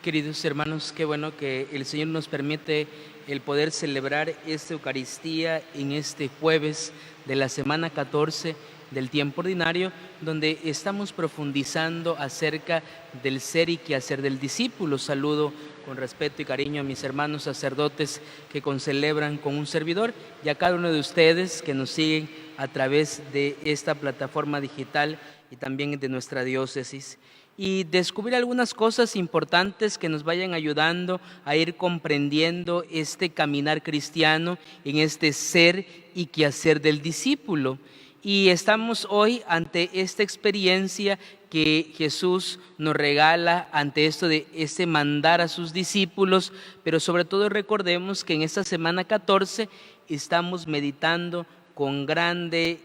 Queridos hermanos, qué bueno que el Señor nos permite el poder celebrar esta Eucaristía en este jueves de la semana 14 del tiempo ordinario, donde estamos profundizando acerca del ser y quehacer del discípulo. Saludo con respeto y cariño a mis hermanos sacerdotes que concelebran con un servidor y a cada uno de ustedes que nos siguen a través de esta plataforma digital y también de nuestra diócesis. Y descubrir algunas cosas importantes que nos vayan ayudando a ir comprendiendo este caminar cristiano en este ser y quehacer del discípulo. Y estamos hoy ante esta experiencia que Jesús nos regala, ante esto de ese mandar a sus discípulos, pero sobre todo recordemos que en esta semana 14 estamos meditando con grande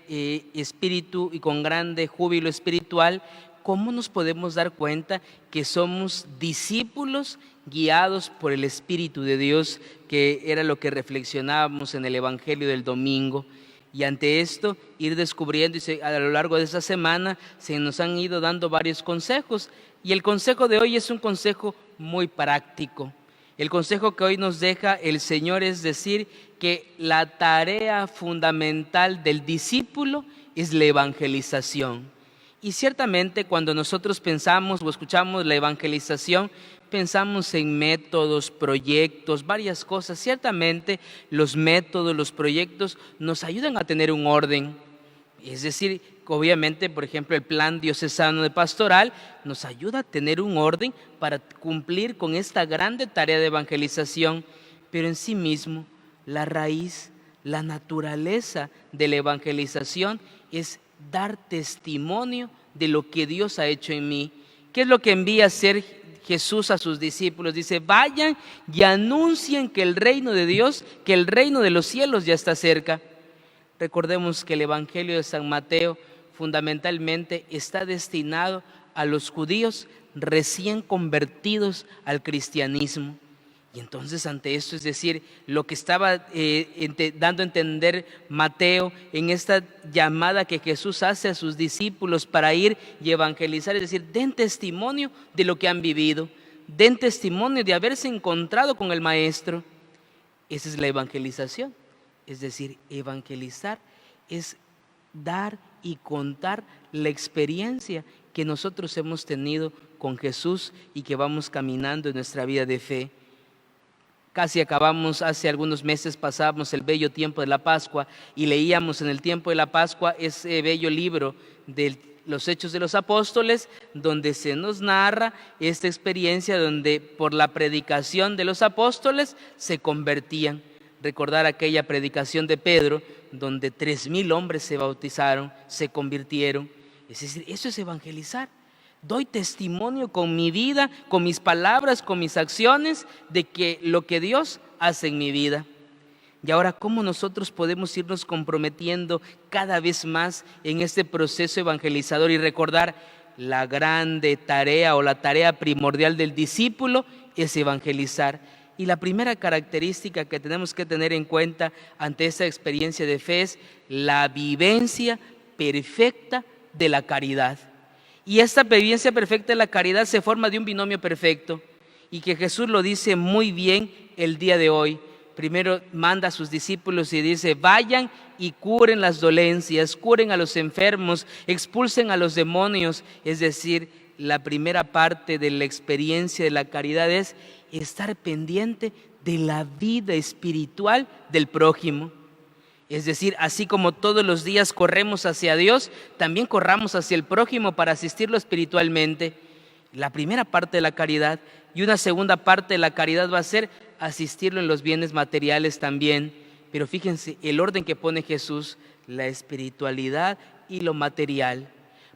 espíritu y con grande júbilo espiritual. ¿Cómo nos podemos dar cuenta que somos discípulos guiados por el Espíritu de Dios, que era lo que reflexionábamos en el Evangelio del domingo? Y ante esto, ir descubriendo, y a lo largo de esta semana se nos han ido dando varios consejos. Y el consejo de hoy es un consejo muy práctico. El consejo que hoy nos deja el Señor es decir que la tarea fundamental del discípulo es la evangelización. Y ciertamente cuando nosotros pensamos o escuchamos la evangelización, pensamos en métodos, proyectos, varias cosas. Ciertamente los métodos, los proyectos nos ayudan a tener un orden. Es decir, obviamente, por ejemplo, el plan diocesano de pastoral nos ayuda a tener un orden para cumplir con esta grande tarea de evangelización, pero en sí mismo la raíz, la naturaleza de la evangelización es dar testimonio de lo que Dios ha hecho en mí. ¿Qué es lo que envía a hacer Jesús a sus discípulos? Dice, vayan y anuncien que el reino de Dios, que el reino de los cielos ya está cerca. Recordemos que el Evangelio de San Mateo fundamentalmente está destinado a los judíos recién convertidos al cristianismo. Y entonces ante esto, es decir, lo que estaba dando a entender Mateo en esta llamada que Jesús hace a sus discípulos para ir y evangelizar, es decir, den testimonio de lo que han vivido, den testimonio de haberse encontrado con el Maestro. Esa es la evangelización, es decir, evangelizar es dar y contar la experiencia que nosotros hemos tenido con Jesús y que vamos caminando en nuestra vida de fe. Casi acabamos, hace algunos meses pasábamos el bello tiempo de la Pascua y leíamos en el tiempo de la Pascua ese bello libro de los Hechos de los Apóstoles, donde se nos narra esta experiencia donde por la predicación de los apóstoles se convertían. Recordar aquella predicación de Pedro, donde 3,000 hombres se bautizaron, se convirtieron. Es decir, eso es evangelizar. Doy testimonio con mi vida, con mis palabras, con mis acciones, de que lo que Dios hace en mi vida. Y ahora, ¿cómo nosotros podemos irnos comprometiendo cada vez más en este proceso evangelizador y recordar la grande tarea o la tarea primordial del discípulo es evangelizar? Y la primera característica que tenemos que tener en cuenta ante esta experiencia de fe es la vivencia perfecta de la caridad. Y esta vivencia perfecta de la caridad se forma de un binomio perfecto y que Jesús lo dice muy bien el día de hoy. Primero manda a sus discípulos y dice, vayan y curen las dolencias, curen a los enfermos, expulsen a los demonios. Es decir, la primera parte de la experiencia de la caridad es estar pendiente de la vida espiritual del prójimo. Es decir, así como todos los días corremos hacia Dios, también corramos hacia el prójimo para asistirlo espiritualmente. La primera parte de la caridad, y una segunda parte de la caridad va a ser asistirlo en los bienes materiales también. Pero fíjense el orden que pone Jesús, la espiritualidad y lo material.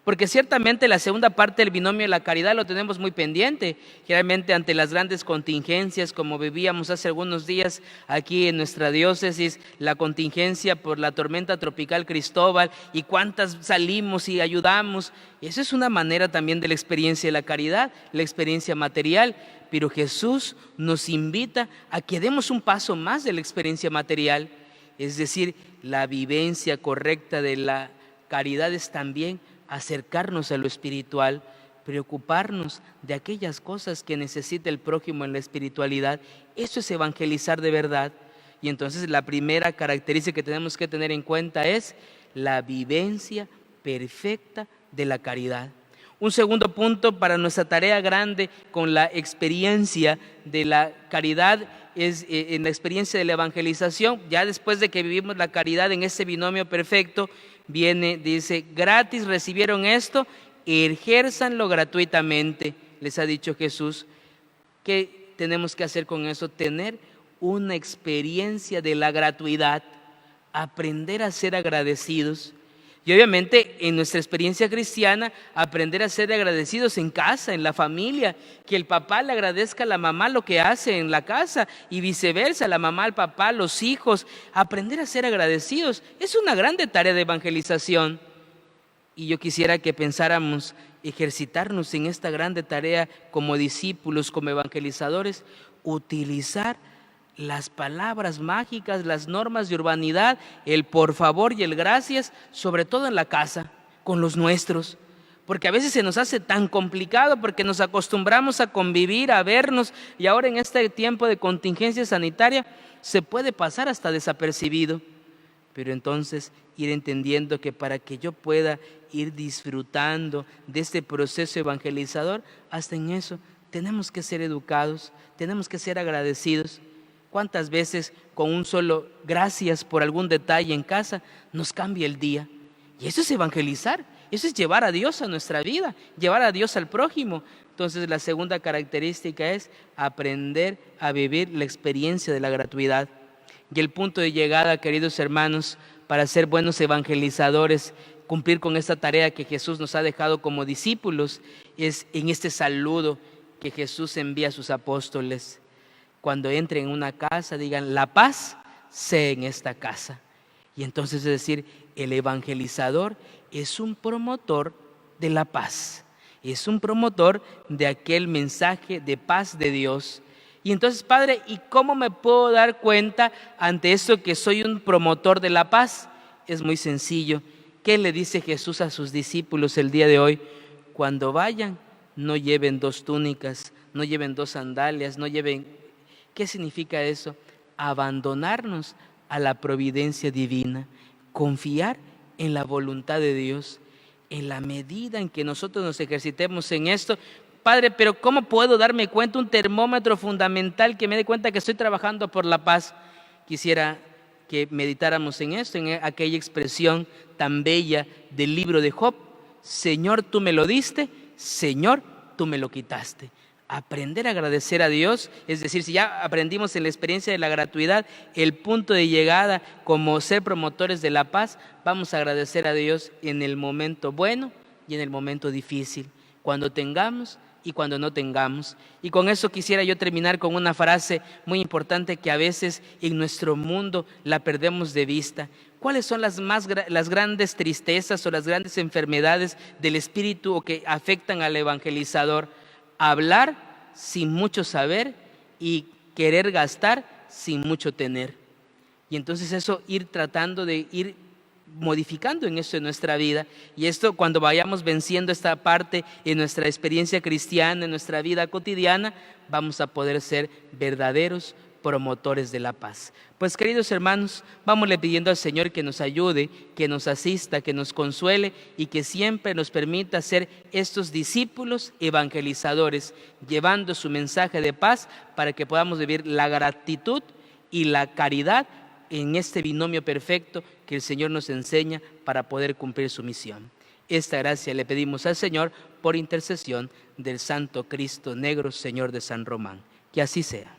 Porque ciertamente la segunda parte del binomio de la caridad lo tenemos muy pendiente, generalmente ante las grandes contingencias, como vivíamos hace algunos días aquí en nuestra diócesis, la contingencia por la tormenta tropical Cristóbal, y cuántas salimos y ayudamos. Eso es una manera también de la experiencia de la caridad, la experiencia material, pero Jesús nos invita a que demos un paso más de la experiencia material, es decir, la vivencia correcta de la caridad es también acercarnos a lo espiritual, preocuparnos de aquellas cosas que necesita el prójimo en la espiritualidad. Eso es evangelizar de verdad. Y entonces la primera característica que tenemos que tener en cuenta es la vivencia perfecta de la caridad. Un segundo punto para nuestra tarea grande con la experiencia de la caridad es en la experiencia de la evangelización. Ya después de que vivimos la caridad en ese binomio perfecto, dice, gratis recibieron esto, ejérzanlo gratuitamente, les ha dicho Jesús. ¿Qué tenemos que hacer con eso? Tener una experiencia de la gratuidad, aprender a ser agradecidos. Y obviamente en nuestra experiencia cristiana, aprender a ser agradecidos en casa, en la familia, que el papá le agradezca a la mamá lo que hace en la casa y viceversa, la mamá al papá, los hijos, aprender a ser agradecidos. Es una grande tarea de evangelización. Y yo quisiera que pensáramos ejercitarnos en esta grande tarea como discípulos, como evangelizadores, utilizar las palabras mágicas, las normas de urbanidad, el por favor y el gracias, sobre todo en la casa, con los nuestros. Porque a veces se nos hace tan complicado porque nos acostumbramos a convivir, a vernos, y ahora en este tiempo de contingencia sanitaria se puede pasar hasta desapercibido. Pero entonces ir entendiendo que para que yo pueda ir disfrutando de este proceso evangelizador, hasta en eso tenemos que ser educados, tenemos que ser agradecidos. ¿Cuántas veces con un solo gracias por algún detalle en casa nos cambia el día? Y eso es evangelizar, eso es llevar a Dios a nuestra vida, llevar a Dios al prójimo. Entonces la segunda característica es aprender a vivir la experiencia de la gratuidad. Y el punto de llegada, queridos hermanos, para ser buenos evangelizadores, cumplir con esta tarea que Jesús nos ha dejado como discípulos, es en este saludo que Jesús envía a sus apóstoles. Cuando entren en una casa, digan, la paz sea en esta casa. Y entonces es decir, el evangelizador es un promotor de la paz, es un promotor de aquel mensaje de paz de Dios. Y entonces, Padre, ¿y cómo me puedo dar cuenta ante esto que soy un promotor de la paz? Es muy sencillo. ¿Qué le dice Jesús a sus discípulos el día de hoy? Cuando vayan, no lleven 2 túnicas, no lleven 2 sandalias, no lleven... ¿Qué significa eso? Abandonarnos a la providencia divina, confiar en la voluntad de Dios. En la medida en que nosotros nos ejercitemos en esto, Padre, pero ¿cómo puedo darme cuenta, un termómetro fundamental que me dé cuenta que estoy trabajando por la paz? Quisiera que meditáramos en esto, en aquella expresión tan bella del libro de Job. Señor, tú me lo diste, Señor, tú me lo quitaste. Aprender a agradecer a Dios, es decir, si ya aprendimos en la experiencia de la gratuidad, el punto de llegada como ser promotores de la paz, vamos a agradecer a Dios en el momento bueno y en el momento difícil, cuando tengamos y cuando no tengamos. Y con eso quisiera yo terminar con una frase muy importante que a veces en nuestro mundo la perdemos de vista. ¿Cuáles son las grandes tristezas o las grandes enfermedades del espíritu o que afectan al evangelizador? Hablar sin mucho saber y querer gastar sin mucho tener. Y entonces eso ir tratando de ir modificando en eso en nuestra vida. Y esto cuando vayamos venciendo esta parte en nuestra experiencia cristiana, en nuestra vida cotidiana, vamos a poder ser verdaderos promotores de la paz. Pues queridos hermanos, vámosle pidiendo al Señor que nos ayude, que nos asista, que nos consuele y que siempre nos permita ser estos discípulos evangelizadores, llevando su mensaje de paz para que podamos vivir la gratitud y la caridad en este binomio perfecto que el Señor nos enseña para poder cumplir su misión. Esta gracia le pedimos al Señor por intercesión del Santo Cristo Negro, Señor de San Román. Que así sea.